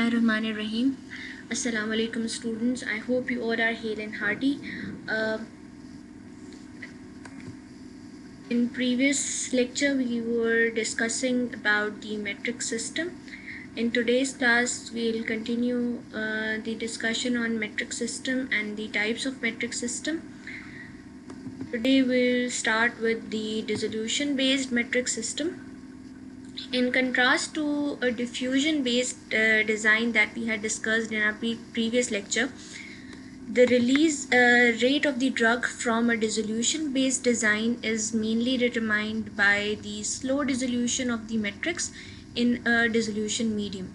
Bismillahirrahmanirrahim. Assalamu alaikum students. I hope you all are hale and hearty. In previous lecture we were discussing about the metric system. In today's class we'll continue the discussion on metric system and the types of metric system. Today we'll start with the dissolution based metric system. In contrast to a diffusion based design that we had discussed in our previous lecture, the release rate of the drug from a dissolution based design is mainly determined by the slow dissolution of the matrix in a dissolution medium.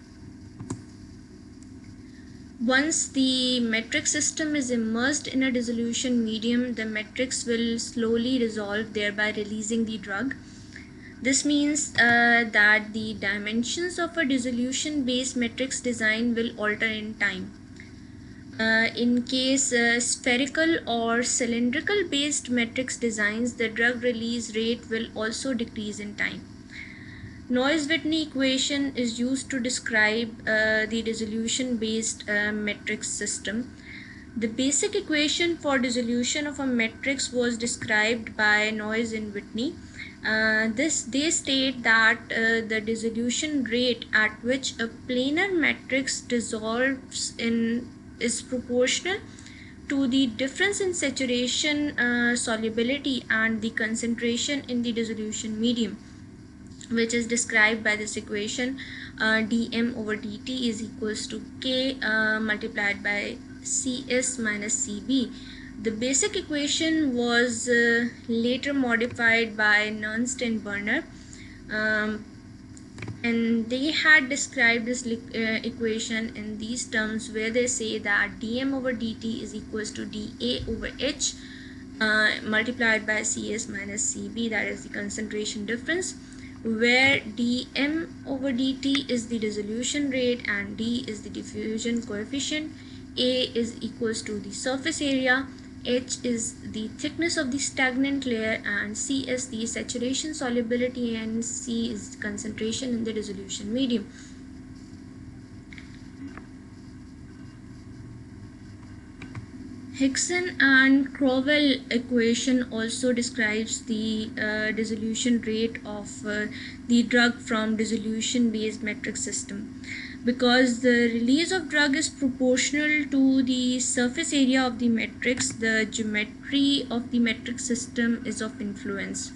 Once the metric system is immersed in a dissolution medium, the matrix will slowly dissolve, thereby releasing the drug. This means that the dimensions of a dissolution-based matrix design will alter in time. In case spherical or cylindrical-based matrix designs, the drug release rate will also decrease in time. Noyes-Whitney equation is used to describe the dissolution-based matrix system. The basic equation for dissolution of a matrix was described by Noyes and Whitney. They state that the dissolution rate at which a planar matrix dissolves is proportional to the difference in saturation solubility and the concentration in the dissolution medium, which is described by this equation. dm over dt is equals to k multiplied by cs minus cb. The basic equation was later modified by Nernst and Werner, and they had described this equation in these terms, where they say that dm over dt is equals to dA over h multiplied by cs minus cb, that is the concentration difference, where dm over dt is the dissolution rate and d is the diffusion coefficient, a is equals to the surface area, h is the thickness of the stagnant layer, and c is the saturation solubility, and c is concentration in the dissolution medium. Hickson and Crowell equation also describes the dissolution rate of the drug from dissolution-based metric system. Because the release of drug is proportional to the surface area of the matrix, the geometry of the metric system is of influence.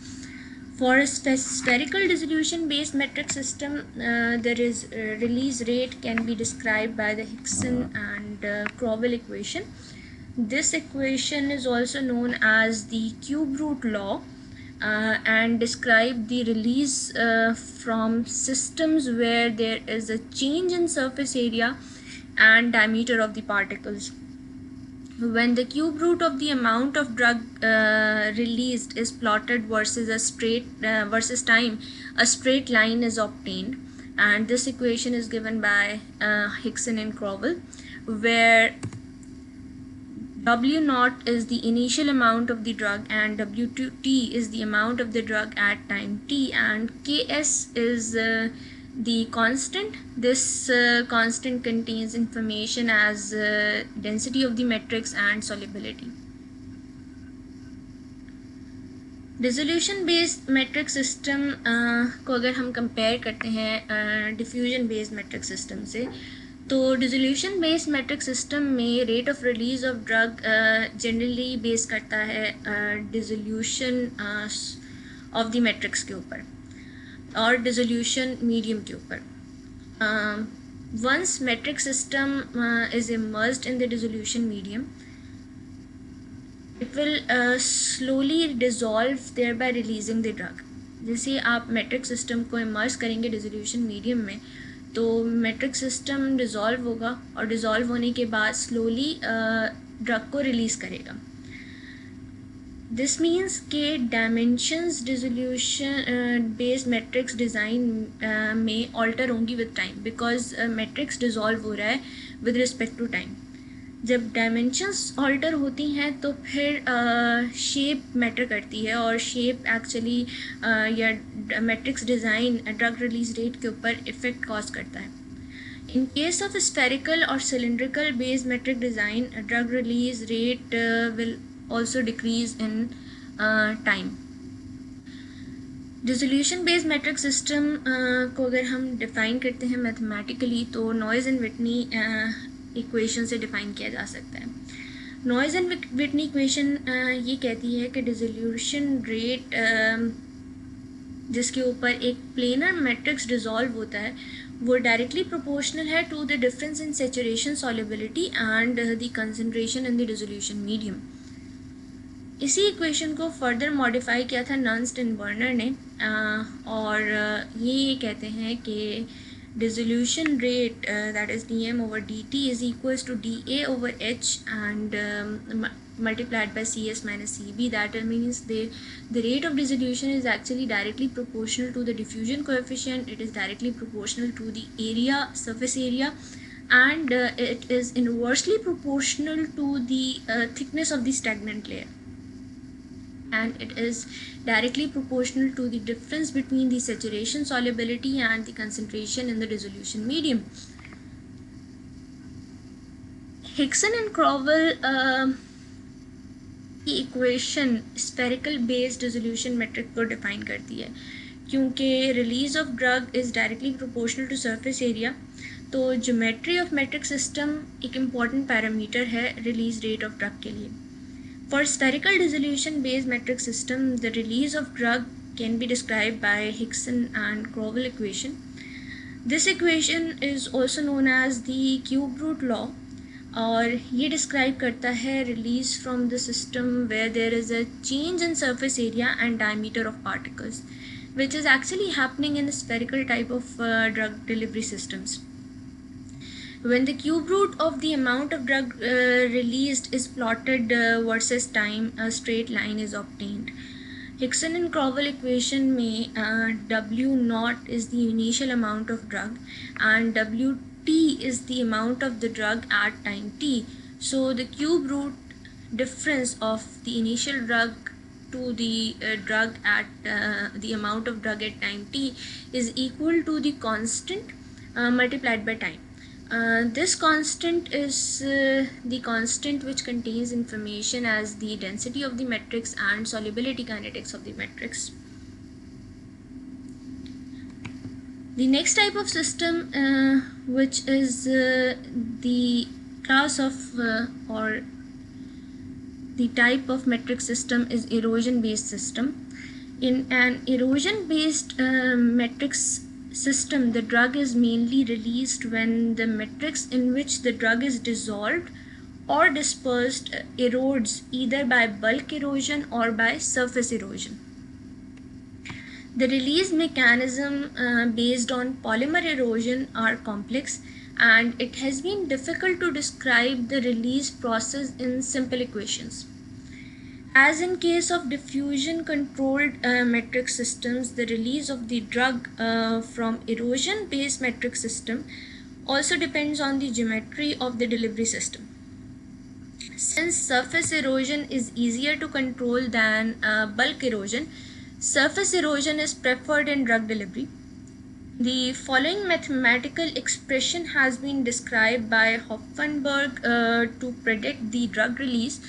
For a spherical dissolution-based metric system, release rate can be described by the Hickson and Crowell equation. This equation is also known as the cube root law and describe the release from systems where there is a change in surface area and diameter of the particles. When the cube root of the amount of drug released is plotted versus time, a straight line is obtained, and this equation is given by Hickson and Crowell, where W naught is the initial amount of the drug and W2T is the amount of the drug at time t, and Ks is the constant. This constant contains information as density of the matrix and solubility. Dissolution based matrix system को अगर हम compare करते हैं diffusion based matrix system से, तो dissolution based matrix system में rate of release of drug generally base करता है डिसोल्यूशन ऑफ द मैट्रिक्स के ऊपर और डिसोल्यूशन मीडियम के ऊपर. Once matrix system is immersed in the dissolution medium, it will slowly dissolve there by releasing the drug. जैसे आप matrix system को इमर्स करेंगे डिसोल्यूशन मीडियम में, तो मेट्रिक सिस्टम डिज़ोल्व होगा और डिज़ोल्व होने के बाद स्लोली ड्रग को रिलीज़ करेगा. दिस मीन्स के dimensions dissolution based matrix design में ऑल्टर होंगी with time, because matrix dissolve हो रहा है विद रिस्पेक्ट टू टाइम. जब डायमेंशंस ऑल्टर होती हैं तो फिर शेप मैटर करती है, और शेप एक्चुअली या matrix design drug release rate के ऊपर इफ़ेक्ट कॉज करता है. In case of a spherical or cylindrical based metric design, a drug release rate will also decrease in time. Dissolution based matrix system को अगर हम define करते हैं mathematically तो नॉइज़ एंड विटनी इक्वेशन से define किया जा सकता है. नॉइज़ एंड विटनी इक्वेशन ये कहती है कि डिसोल्यूशन रेट जिसके ऊपर एक प्लेनर मैट्रिक्स डिसॉल्व होता है वो डायरेक्टली प्रोपोर्शनल है to the difference in saturation solubility and the concentration in the dissolution medium. इसी इक्वेशन को फर्दर मॉडिफाई किया था नर्न्स्ट एंड बर्नर ने और ये कहते हैं कि dissolution rate that is dm over dt is equals to dA over h and multiplied by cs minus cb. That means the rate of dissolution is actually directly proportional to the diffusion coefficient. It is directly proportional to the area, surface area, and it is inversely proportional to the thickness of the stagnant layer, and it is directly proportional to the difference between the saturation solubility and the concentration in the dissolution medium. Hickson and Crowell की equation spherical based dissolution matrix को define करती है. क्योंकि release of drug is directly proportional to surface area, तो geometry of matrix system एक important parameter है release rate of drug के लिए. For spherical dissolution based metric system, the release of drug can be described by Hickson and Crowell equation. This equation is also known as the cube root law, और ये describe करता है release from the system where there is a change in surface area and diameter of particles, which is actually happening in spherical type of drug delivery systems. When the cube root of the amount of drug released is plotted versus time, a straight line is obtained. Hickson and Crowell equation में W naught is the initial amount of drug and WT is the amount of the drug at time t. So the cube root difference of the initial drug to the drug at the amount of drug at time t is equal to the constant multiplied by time. This constant is the constant which contains information as the density of the matrix and solubility kinetics of the matrix. The next type of system which is the class of or the type of metric system is erosion based system. In an erosion based matrix system, the drug is mainly released when the matrix in which the drug is dissolved or dispersed erodes either by bulk erosion or by surface erosion. The release mechanism based on polymer erosion are complex, and it has been difficult to describe the release process in simple equations. As in case of diffusion controlled metric systems, the release of the drug from erosion based metric system also depends on the geometry of the delivery system. Since surface erosion is easier to control than bulk erosion, surface erosion is preferred in drug delivery. The following mathematical expression has been described by Hoffenberg to predict the drug release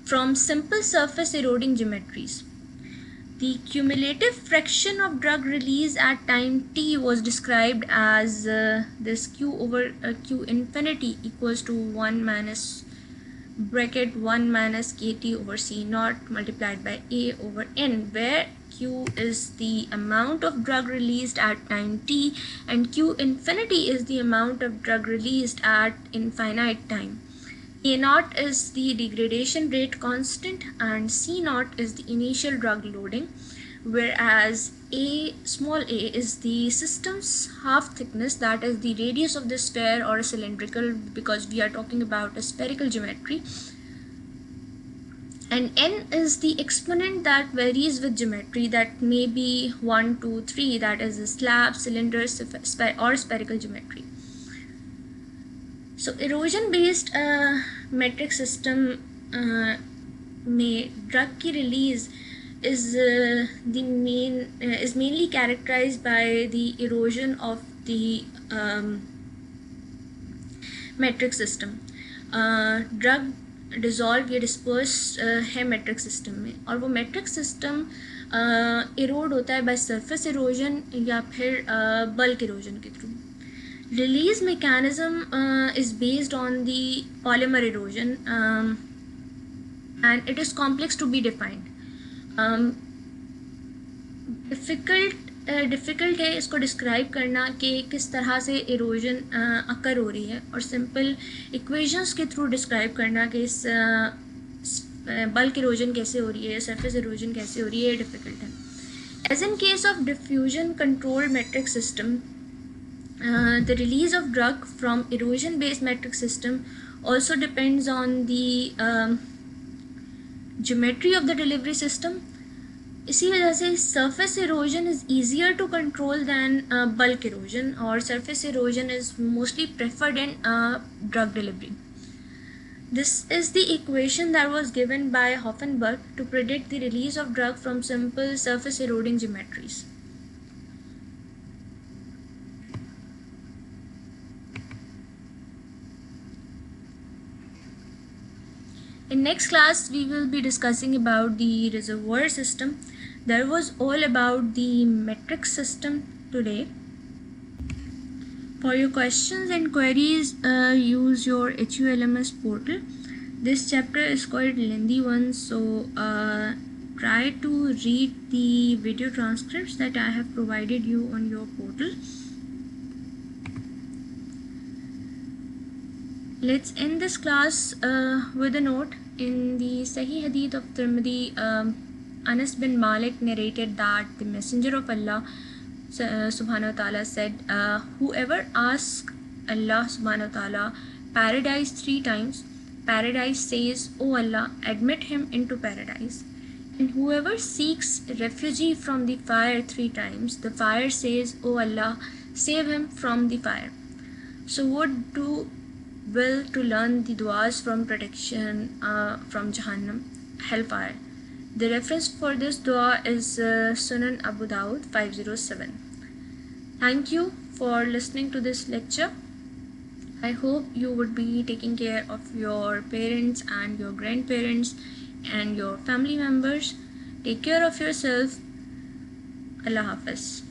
from simple surface eroding geometries. The cumulative fraction of drug release at time t was described as this q over q infinity equals to 1 minus bracket 1 minus kt over c naught multiplied by a over n, where q is the amount of drug released at time t and q infinity is the amount of drug released at infinite time. A naught is the degradation rate constant and C naught is the initial drug loading, whereas small a is the system's half thickness, that is the radius of the sphere or a cylindrical, because we are talking about a spherical geometry, and n is the exponent that varies with geometry, that may be 1, 2, 3, that is a slab, cylinder, or spherical geometry. So erosion based metric system में drug की release is mainly characterized by the erosion of the matrix system, drug dissolve या disperse है matrix system में, और वो metric system Erode होता है by surface erosion या फिर बल्क इरोजन के through. Release mechanism is based on the polymer erosion, and it is complex to be defined. Difficult है इसको डिस्क्राइब करना कि किस तरह से इरोजन अकर हो रही है, और सिंपल इक्वेशंस के थ्रू डिस्क्राइब करना कि इस बल्क इरोजन कैसे हो रही है, सरफेस इरोजन कैसे हो रही है, डिफ़िकल्ट है. As in case of diffusion controlled matrix system, the release of drug from erosion based metric system also depends on the geometry of the delivery system. इसी वजह से surface erosion is easier to control than bulk erosion, or surface erosion is mostly preferred in drug delivery. This is the equation that was given by Hoffenberg to predict the release of drug from simple surface eroding geometries. In next class, we will be discussing about the reservoir system. That was all about the metric system today. For your questions and queries, use your HULMS portal. This chapter is quite lengthy one, so try to read the video transcripts that I have provided you on your portal. Let's end this class with a note. In the Sahih Hadith of Tirmidhi, Anas bin Malik narrated that the Messenger of Allah subhanahu wa ta'ala said, whoever asks Allah subhanahu wa ta'ala paradise 3 times, paradise says, "O Allah, admit him into paradise." And whoever seeks refuge from the fire 3 times, the fire says, "O Allah, save him from the fire." So what do will to learn the duas from protection from Jahannam, hellfire. The reference for this dua is Sunan Abu Dawud 507. Thank you for listening to this lecture. I hope you would be taking care of your parents and your grandparents and your family members. Take care of yourself. Allah Hafiz.